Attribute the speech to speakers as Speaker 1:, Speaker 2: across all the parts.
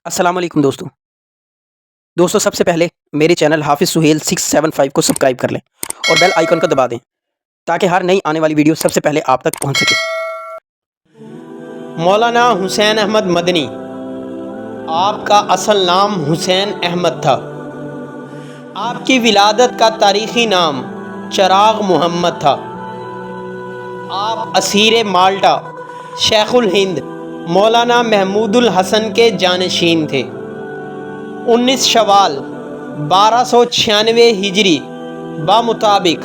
Speaker 1: السلام علیکم دوستو سب سے پہلے میرے چینل حافظ سہیل 675 کو سبسکرائب کر لیں اور بیل آئیکن کو دبا دیں تاکہ ہر نئی آنے والی ویڈیو سب سے پہلے آپ تک پہنچ سکے۔
Speaker 2: مولانا حسین احمد مدنی، آپ کا اصل نام حسین احمد تھا۔ آپ کی ولادت کا تاریخی نام چراغ محمد تھا۔ آپ اسیر مالٹا، شیخ الہند مولانا محمود الحسن کے جانشین تھے۔ 19 شوال 1296 ہجری بمطابق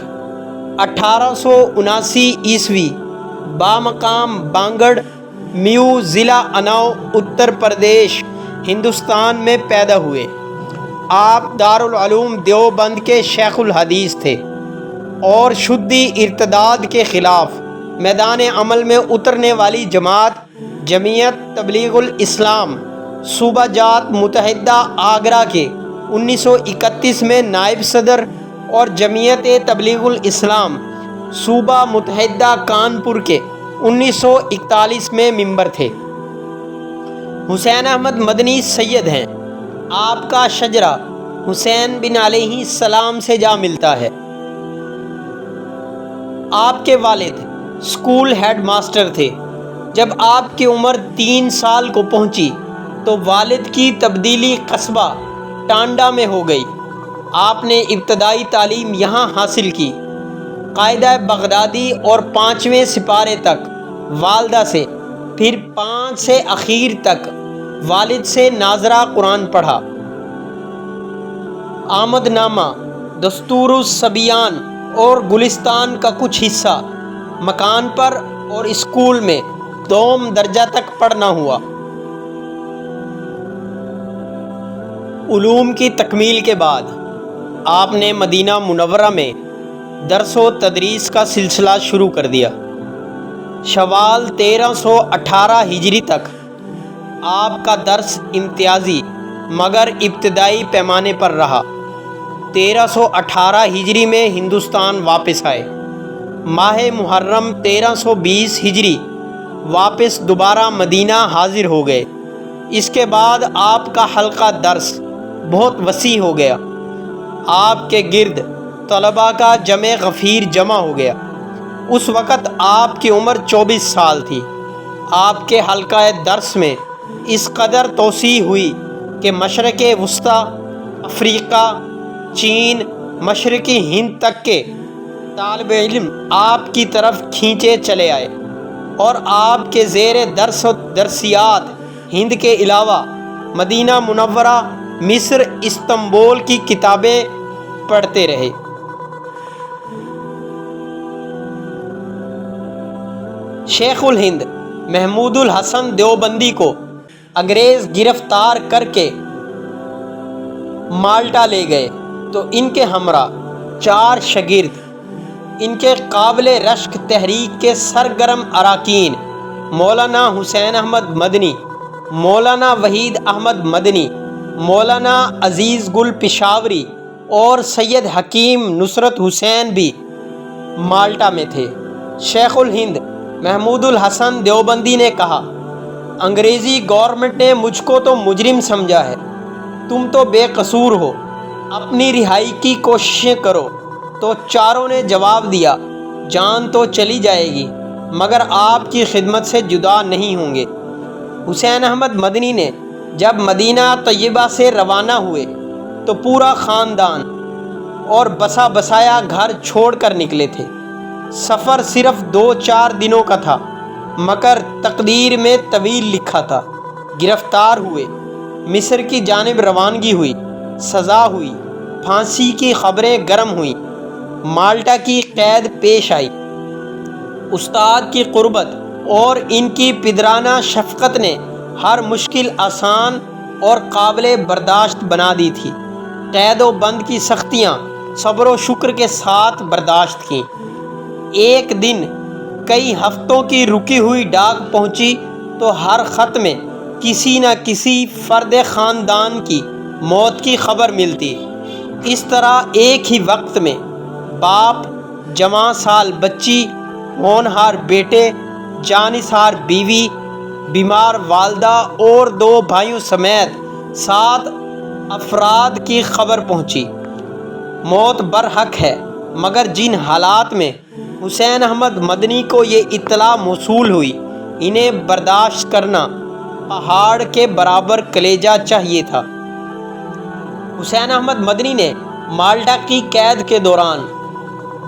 Speaker 2: 1879 عیسوی بامقام بانگڑ میو ضلع اناؤ اتر پردیش ہندوستان میں پیدا ہوئے۔ آپ دارالعلوم دیوبند کے شیخ الحدیث تھے اور شدی ارتداد کے خلاف میدان عمل میں اترنے والی جماعت جمعیت تبلیغ الاسلام صوبہ جات متحدہ آگرہ کے 1931 میں نائب صدر اور جمعیت تبلیغ الاسلام صوبہ متحدہ کانپور کے 1941 میں ممبر تھے۔ حسین احمد مدنی سید ہیں۔ آپ کا شجرہ حسین بن علیہ السلام سے جا ملتا ہے۔ آپ کے والد اسکول ہیڈ ماسٹر تھے۔ جب آپ کی عمر 3 سال کو پہنچی تو والد کی تبدیلی قصبہ ٹانڈا میں ہو گئی۔ آپ نے ابتدائی تعلیم یہاں حاصل کی۔ قاعدہ بغدادی اور 5ویں سپارے تک والدہ سے، پھر 5 سے اخیر تک والد سے ناظرہ قرآن پڑھا۔ آمد نامہ، دستور الصبیان اور گلستان کا کچھ حصہ مکان پر اور اسکول میں دوم درجہ تک پڑھنا ہوا۔ علوم کی تکمیل کے بعد آپ نے مدینہ منورہ میں درس و تدریس کا سلسلہ شروع کر دیا۔ شوال 1318 ہجری تک آپ کا درس امتیازی مگر ابتدائی پیمانے پر رہا۔ 1318 ہجری میں ہندوستان واپس آئے۔ ماہ محرم 1320 ہجری واپس دوبارہ مدینہ حاضر ہو گئے۔ اس کے بعد آپ کا حلقہ درس بہت وسیع ہو گیا۔ آپ کے گرد طلباء کا جمع غفیر جمع ہو گیا۔ اس وقت آپ کی عمر 24 سال تھی۔ آپ کے حلقہ درس میں اس قدر توسیع ہوئی کہ مشرق وسطیٰ، افریقہ، چین، مشرقی ہند تک کے طالب علم آپ کی طرف کھینچے چلے آئے اور آپ کے زیر درس و درسیات ہند کے علاوہ مدینہ منورہ، مصر، استنبول کی کتابیں پڑھتے رہے۔ شیخ الہند محمود الحسن دیوبندی کو انگریز گرفتار کر کے مالٹا لے گئے تو ان کے ہمراہ 4 شاگرد، ان کے قابل رشک تحریک کے سرگرم اراکین مولانا حسین احمد مدنی، مولانا وحید احمد مدنی، مولانا عزیز گل پشاوری اور سید حکیم نصرت حسین بھی مالٹا میں تھے۔ شیخ الہند محمود الحسن دیوبندی نے کہا، انگریزی گورنمنٹ نے مجھ کو تو مجرم سمجھا ہے، تم تو بے قصور ہو، اپنی رہائی کی کوششیں کرو۔ تو چاروں نے جواب دیا، جان تو چلی جائے گی مگر آپ کی خدمت سے جدا نہیں ہوں گے۔ حسین احمد مدنی نے جب مدینہ طیبہ سے روانہ ہوئے تو پورا خاندان اور بسا بسایا گھر چھوڑ کر نکلے تھے۔ سفر صرف 2-4 دنوں کا تھا مگر تقدیر میں طویل لکھا تھا۔ گرفتار ہوئے، مصر کی جانب روانگی ہوئی، سزا ہوئی، پھانسی کی خبریں گرم ہوئیں، مالٹا کی قید پیش آئی۔ استاد کی قربت اور ان کی پدرانہ شفقت نے ہر مشکل آسان اور قابل برداشت بنا دی تھی۔ قید و بند کی سختیاں صبر و شکر کے ساتھ برداشت کیں۔ ایک دن کئی ہفتوں کی رکی ہوئی ڈاک پہنچی تو ہر خط میں کسی نہ کسی فرد خاندان کی موت کی خبر ملتی۔ اس طرح ایک ہی وقت میں باپ، جوان سال بچی، ہونہار بیٹے، جانثار بیوی، بیمار والدہ اور 2 بھائیوں سمیت 7 افراد کی خبر پہنچی۔ موت برحق ہے، مگر جن حالات میں حسین احمد مدنی کو یہ اطلاع موصول ہوئی، انہیں برداشت کرنا پہاڑ کے برابر کلیجہ چاہیے تھا۔ حسین احمد مدنی نے مالٹا کی قید کے دوران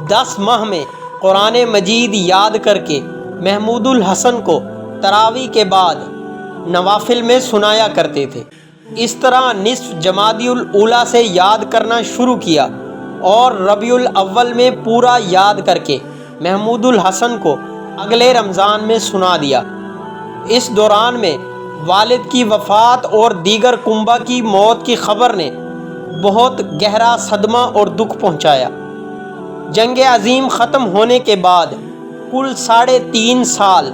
Speaker 2: 10 ماہ میں قرآن مجید یاد کر کے محمود الحسن کو تراویح کے بعد نوافل میں سنایا کرتے تھے۔ اس طرح نصف جمادی الاولیٰ سے یاد کرنا شروع کیا اور ربیع الاول میں پورا یاد کر کے محمود الحسن کو اگلے رمضان میں سنا دیا۔ اس دوران میں والد کی وفات اور دیگر کنبہ کی موت کی خبر نے بہت گہرا صدمہ اور دکھ پہنچایا۔ جنگ عظیم ختم ہونے کے بعد کل 3.5 سال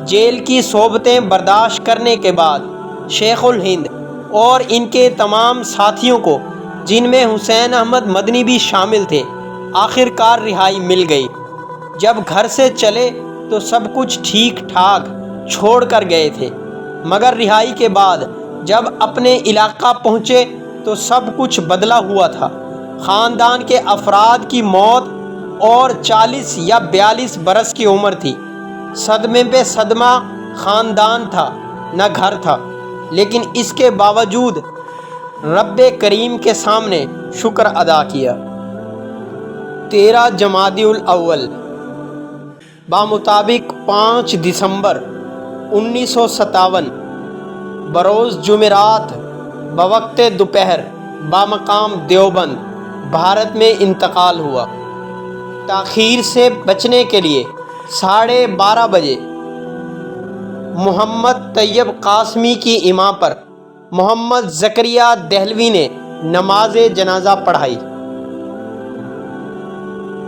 Speaker 2: جیل کی صحبتیں برداشت کرنے کے بعد شیخ الہند اور ان کے تمام ساتھیوں کو، جن میں حسین احمد مدنی بھی شامل تھے، آخر کار رہائی مل گئی۔ جب گھر سے چلے تو سب کچھ ٹھیک ٹھاک چھوڑ کر گئے تھے، مگر رہائی کے بعد جب اپنے علاقہ پہنچے تو سب کچھ بدلا ہوا تھا۔ خاندان کے افراد کی موت اور 40 یا 42 برس کی عمر تھی۔ صدمے پہ صدمہ، خاندان تھا نہ گھر تھا، لیکن اس کے باوجود رب کریم کے سامنے شکر ادا کیا۔ 13 جمادی الاول بمطابق 5 دسمبر 1957 بروز جمعرات بوقت دوپہر بمقام دیوبند، بھارت میں انتقال ہوا۔ تاخیر سے بچنے کے لیے 12:30 بجے محمد طیب قاسمی کی اماں پر محمد زکریا دہلوی نے نماز جنازہ پڑھائی۔